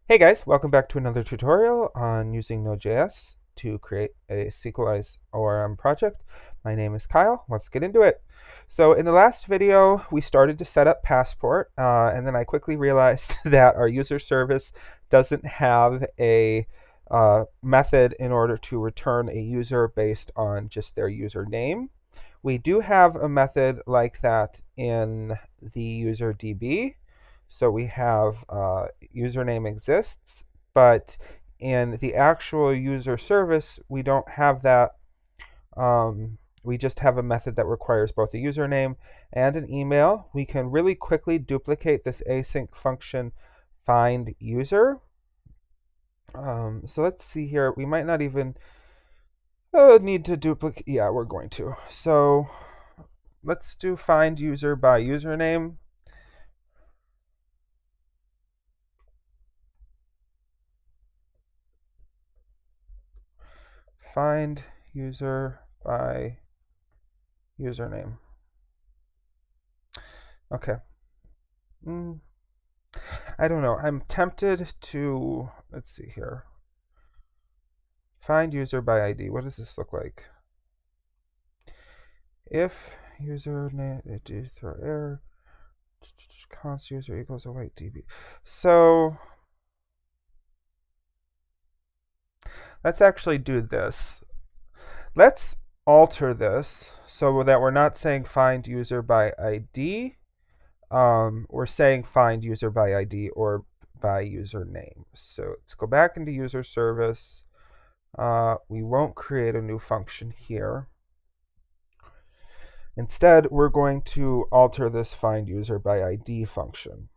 Hey guys, welcome back to another tutorial on using Node.js to create a sequelize ORM project. My name is Kyle. Let's get into it. So in the last video, we started to set up Passport, and then I quickly realized that our user service doesn't have a method in order to return a user based on just their username. We do have a method like that in the user DB. So we have username exists, but in the actual user service, we don't have that. We just have a method that requires both a username and an email. We can really quickly duplicate this async function find user. So let's see here. We might not even need to duplicate. Yeah, we're going to. So let's do find user by username. Find user by username. Okay. I don't know. I'm tempted to, let's see here. Find user by ID. What does this look like? If username do throw error, const user equals await DB. So let's actually do this. Let's alter this so that we're not saying find user by ID. We're saying find user by ID or by username. So let's go back into user service. We won't create a new function here. Instead, we're going to alter this find user by ID function.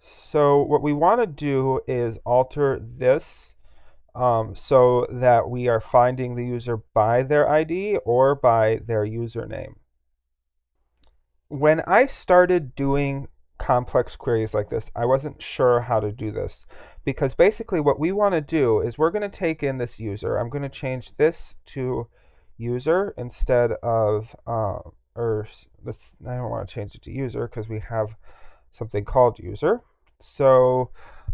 So what we want to do is alter this so that we are finding the user by their ID or by their username. When I started doing complex queries like this, I wasn't sure how to do this because basically what we want to do is we're going to take in this user. I'm going to change this to user instead of, I don't want to change it to user because we have something called user. So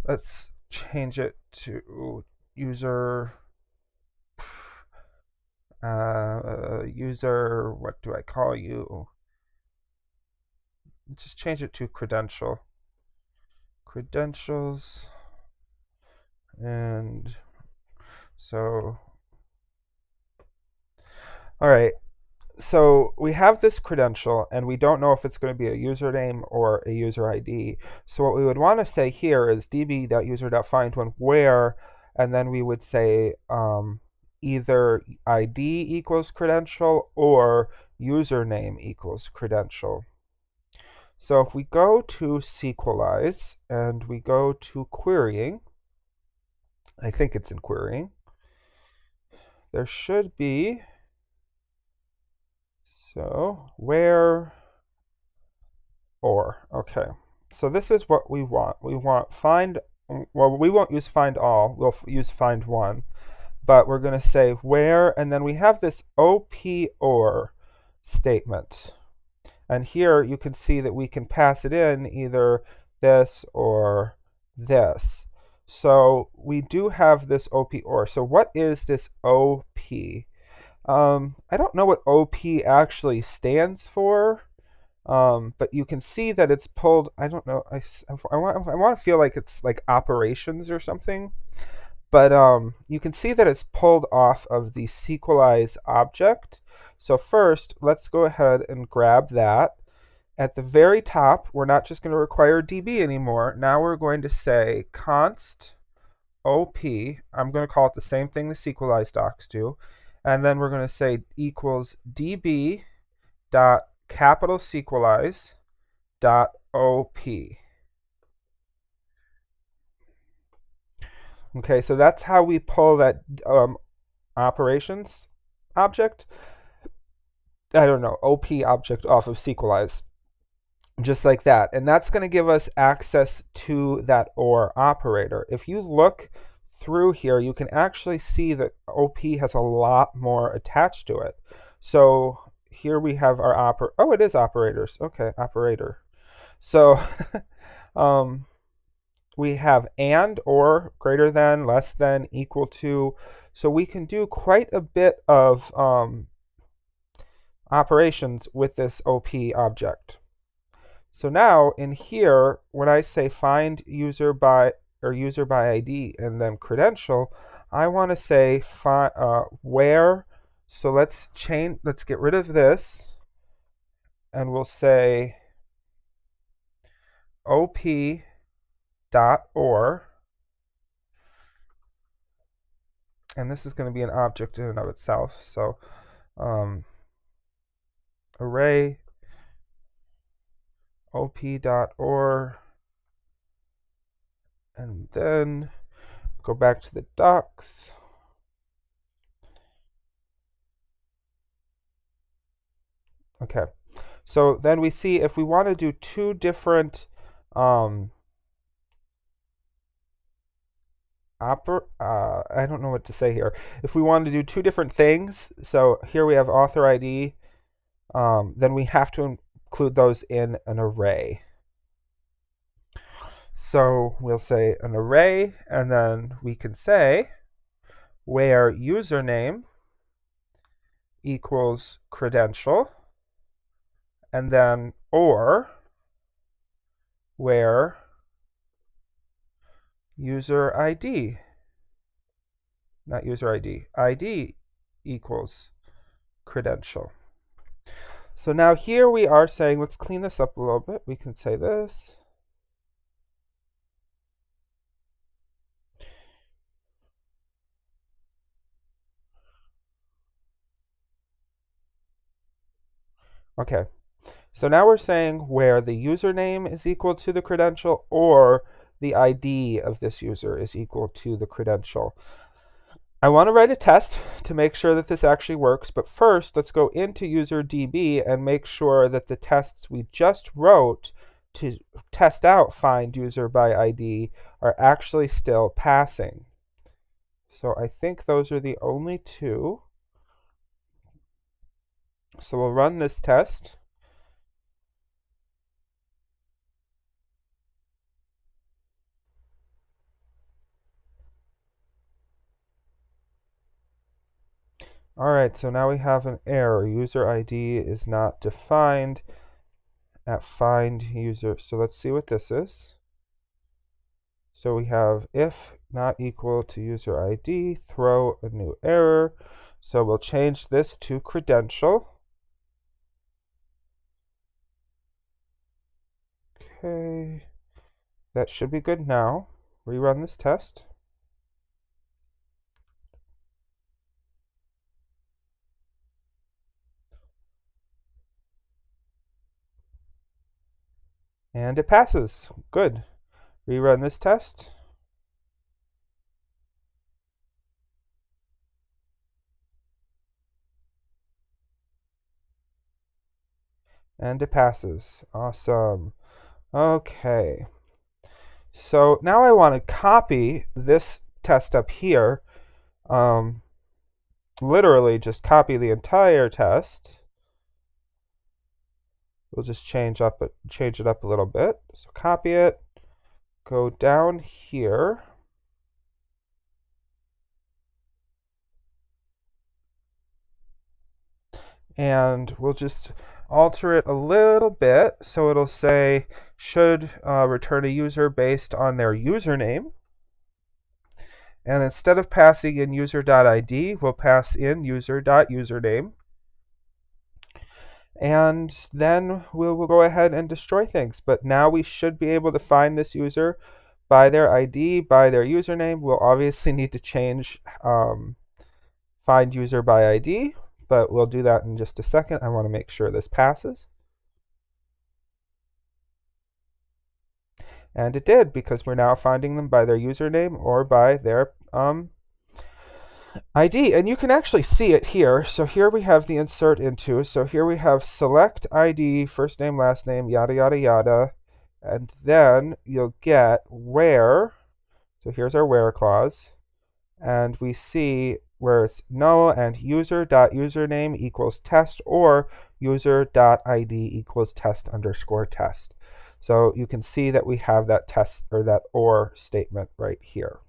let's change it to user, user, what do I call you? Just change it to credential. Credentials. And so, all right. So we have this credential, and we don't know if it's going to be a username or a user ID. So what we would want to say here is db.user.findOne where, and then we would say either ID equals credential or username equals credential. So if we go to sequelize and we go to querying, I think it's in querying, there should be, so where or, okay. So this is what we want. We want find, well, we won't use find all, we'll use find one, but we're going to say where, and then we have this op or statement. And here you can see that we can pass it in either this or this. So we do have this OP or. So what is this OP? I don't know what OP actually stands for, but you can see that it's pulled. I don't know. I want to feel like it's like operations or something. But you can see that it's pulled off of the sequelize object. So first, let's go ahead and grab that. At the very top, we're not just going to require DB anymore. Now we're going to say const OP. I'm going to call it the same thing the sequelize docs do. And then we're going to say equals DB dot capital sequelize dot OP. Okay, so that's how we pull that operations object. I don't know, OP object off of sequelize. Just like that. And that's going to give us access to that OR operator. If you look through here, you can actually see that OP has a lot more attached to it. So here we have our oh, it is operators. Okay, operator. So We have and, or, greater than, less than, equal to. So we can do quite a bit of operations with this OP object. So now in here, when I say find user by ID and then credential, I want to say where. So let's get rid of this, and we'll say op.or, and this is going to be an object in and of itself. So array op.or, and then go back to the docs. Okay, so then we see if we want to do two different I don't know what to say here. If we want to do two different things, so here we have author ID, then we have to include those in an array. So we'll say an array, and then we can say where username equals credential, and then or where user ID, not user ID, ID equals credential. So now here we are saying, let's clean this up a little bit. We can say this. Okay, so now we're saying where the username is equal to the credential or the ID of this user is equal to the credential. I want to write a test to make sure that this actually works, but first let's go into UserDB and make sure that the tests we just wrote to test out find user by ID are actually still passing. So I think those are the only two. So we'll run this test. All right, so now we have an error. User ID is not defined at find user. So let's see what this is. So we have if not equal to user ID, throw a new error. So we'll change this to credential. Okay, that should be good now. Rerun this test. And it passes. Good. Rerun this test. And it passes. Awesome. Okay. So now I want to copy this test up here. Literally just copy the entire test. We'll just change it up a little bit. So copy it, go down here, and we'll just alter it a little bit. So it'll say should return a user based on their username. And instead of passing in user.id, we'll pass in user.username. And then we'll go ahead and destroy things. But now we should be able to find this user by their ID, by their username. We'll obviously need to change find user by ID, but we'll do that in just a second. I want to make sure this passes. And it did, because we're now finding them by their username or by their ID, and you can actually see it here. So here we have the insert into. So here we have select ID, first name, last name, yada, yada, yada. And then you'll get where. So here's our where clause. And we see where it's null and user.username equals test or user.id equals test_test. So you can see that we have that test or that or statement right here.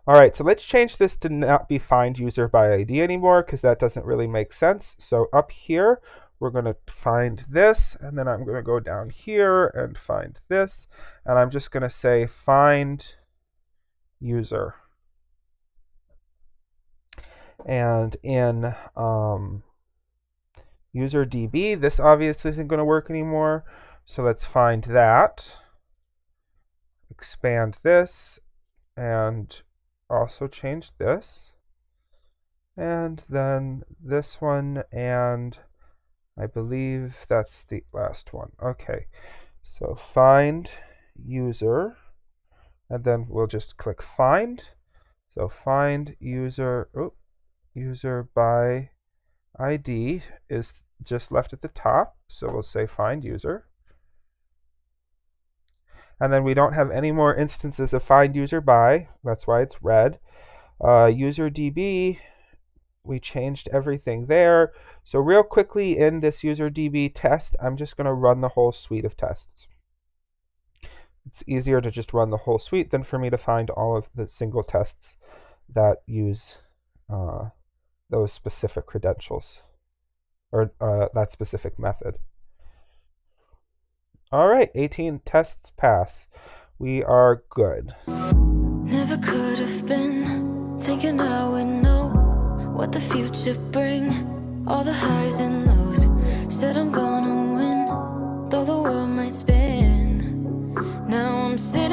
All right, so let's change this to not be find user by ID anymore, because that doesn't really make sense. So up here, we're going to find this, and then I'm going to go down here and find this, and I'm just going to say find user. And in user DB, this obviously isn't going to work anymore. So let's find that, expand this, and also change this. And then this one, and I believe that's the last one. Okay, so find user, and then we'll just click find. So find user, user by ID is just left at the top, so we'll say find user. And then we don't have any more instances of find user by, that's why it's red. User DB, we changed everything there. So real quickly in this user DB test, I'm just going to run the whole suite of tests. It's easier to just run the whole suite than for me to find all of the single tests that use those specific credentials, or that specific method. All right, 18 tests pass. We are good. Never could have been thinking I would know what the future bring. All the highs and lows. Said I'm gonna win, though the world might spin. Now I'm sitting